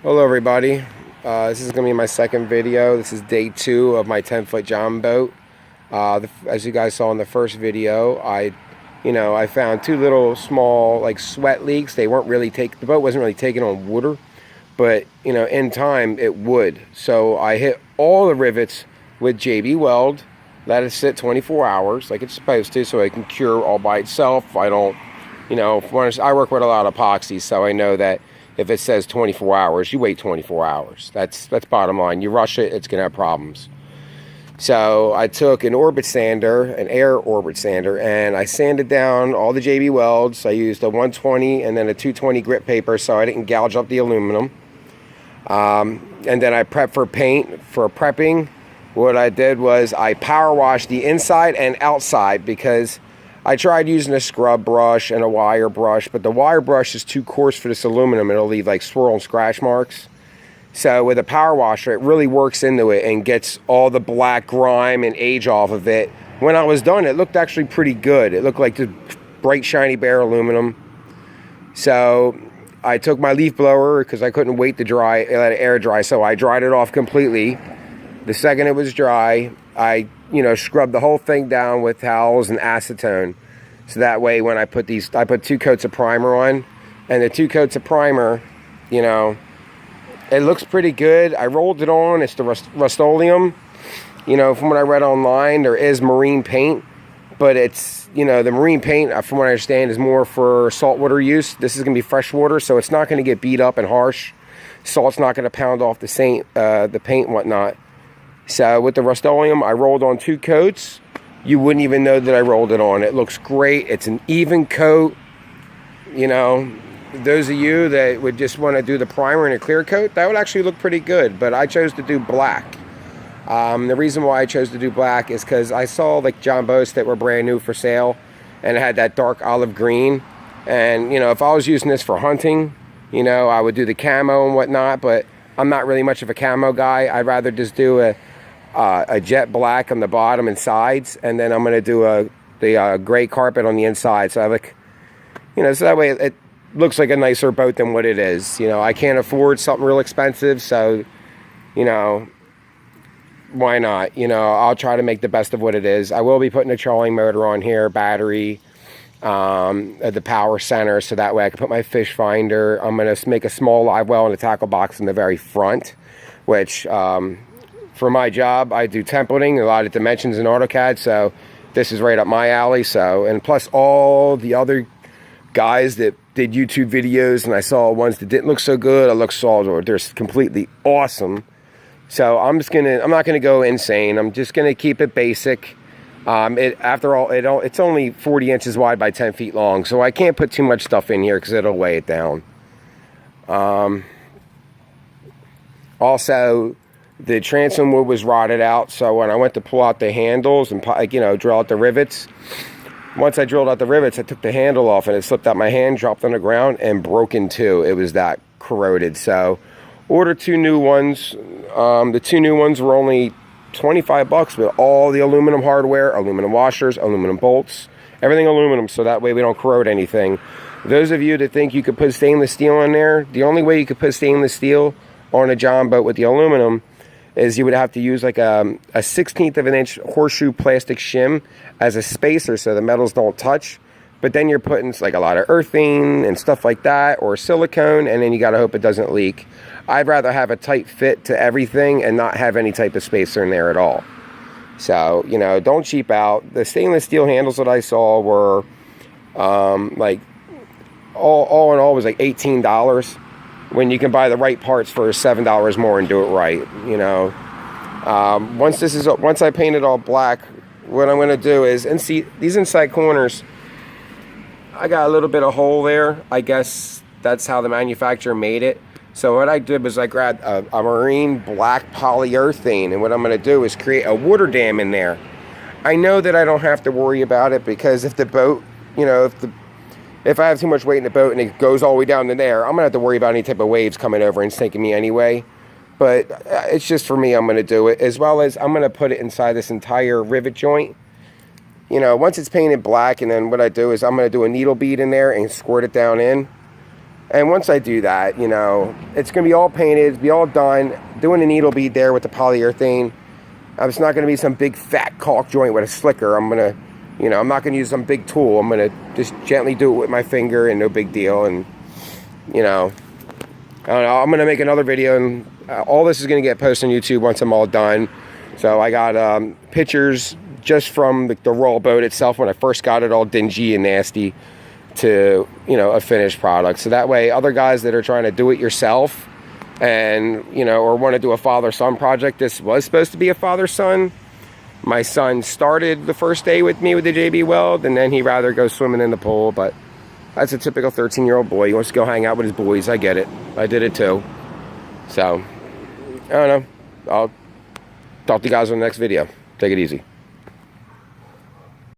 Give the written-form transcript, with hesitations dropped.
Hello everybody, this is going to be my second video. This is day 2 of my 10-foot John boat. As you guys saw in the first video, I found 2 little small like sweat leaks. They weren't really the boat wasn't really taking on water, but in time it would. So I hit all the rivets with JB Weld, let it sit 24 hours like it's supposed to, so it can cure all by itself. I don't, I work with a lot of epoxy, so I know that if it says 24 hours, you wait 24 hours. That's bottom line. You rush it, it's going to have problems. So I took an orbit sander, an air orbit sander, and I sanded down all the JB Welds. I used a 120 and then a 220 grit paper so I didn't gouge up the aluminum. And then I prepped for paint. For prepping, what I did was I power washed the inside and outside because I tried using a scrub brush and a wire brush, but the wire brush is too coarse for this aluminum. It'll leave like swirl and scratch marks. So with a power washer, it really works into it and gets all the black grime and age off of it. When I was done, it looked actually pretty good. It looked like the bright, shiny, bare aluminum. So I took my leaf blower because I couldn't wait to let it air dry. So I dried it off completely. The second it was dry, I scrub the whole thing down with towels and acetone. So that way when I put 2 coats of primer on, and the 2 coats of primer, it looks pretty good. I rolled it on. It's the Rust-Oleum. From what I read online, there is marine paint, but it's, the marine paint, from what I understand, is more for saltwater use. This is going to be freshwater, so it's not going to get beat up and harsh. Salt's not going to pound off the paint and whatnot. So with the Rust-Oleum, I rolled on 2 coats. You wouldn't even know that I rolled it on. It looks great. It's an even coat. Those of you that would just want to do the primer and a clear coat, that would actually look pretty good. But I chose to do black. The reason why I chose to do black is because I saw like John boats that were brand new for sale, and it had that dark olive green. And if I was using this for hunting, I would do the camo and whatnot. But I'm not really much of a camo guy. I'd rather just do a jet black on the bottom and sides, and then I'm going to do the gray carpet on the inside. So I like, so that way it looks like a nicer boat than what it is. I can't afford something real expensive, so why not? I'll try to make the best of what it is. I will be putting a trolling motor on here, battery, at the power center, so that way I can put my fish finder. I'm going to make a small live well and a tackle box in the very front, which for my job, I do templating, a lot of dimensions in AutoCAD, so this is right up my alley. So, and plus all the other guys that did YouTube videos, and I saw ones that didn't look so good, they're completely awesome. So I'm not gonna go insane. I'm just gonna keep it basic. After all, it's only 40 inches wide by 10 feet long, so I can't put too much stuff in here because it'll weigh it down. Also, the transom wood was rotted out, so when I went to pull out the handles and drill out the rivets, once I drilled out the rivets, I took the handle off and it slipped out my hand, dropped on the ground, and broke in 2. It was that corroded. So ordered 2 new ones. The 2 new ones were only $25, but all the aluminum hardware, aluminum washers, aluminum bolts, everything aluminum, so that way we don't corrode anything. Those of you that think you could put stainless steel in there, the only way you could put stainless steel on a John boat with the aluminum is you would have to use like a 1/16 of an inch horseshoe plastic shim as a spacer so the metals don't touch. But then you're putting like a lot of earthing and stuff like that, or silicone, and then you gotta hope it doesn't leak. I'd rather have a tight fit to everything and not have any type of spacer in there at all. So, don't cheap out. The stainless steel handles that I saw were like all in all was like $18. When you can buy the right parts for $7 more and do it right, Once I paint it all black, what I'm going to do is, and see these inside corners, I got a little bit of hole there. I guess that's how the manufacturer made it. So what I did was I grabbed a marine black polyurethane, and what I'm going to do is create a water dam in there. I know that I don't have to worry about it because if the boat, if I have too much weight in the boat and it goes all the way down to there, I'm going to have to worry about any type of waves coming over and sinking me anyway. But it's just for me, I'm going to do it. As well as I'm going to put it inside this entire rivet joint. Once it's painted black, and then what I do is I'm going to do a needle bead in there and squirt it down in. And once I do that, you know, it's going to be all painted, it's be all done. Doing the needle bead there with the polyurethane. It's not going to be some big fat caulk joint with a slicker. I'm going to, you know, I'm not going to use some big tool. I'm going to just gently do it with my finger and no big deal. And, you know, I don't know. I'm going to make another video, and all this is going to get posted on YouTube once I'm all done. So I got pictures just from the raw boat itself when I first got it all dingy and nasty to, you know, a finished product. So that way other guys that are trying to do it yourself and, you know, or want to do a father-son project. This was supposed to be a father-son. My son started the first day with me with the JB Weld, and then he'd rather go swimming in the pool. But that's a typical 13-year-old boy. He wants to go hang out with his boys. I get it. I did it too. So, I don't know. I'll talk to you guys on the next video. Take it easy.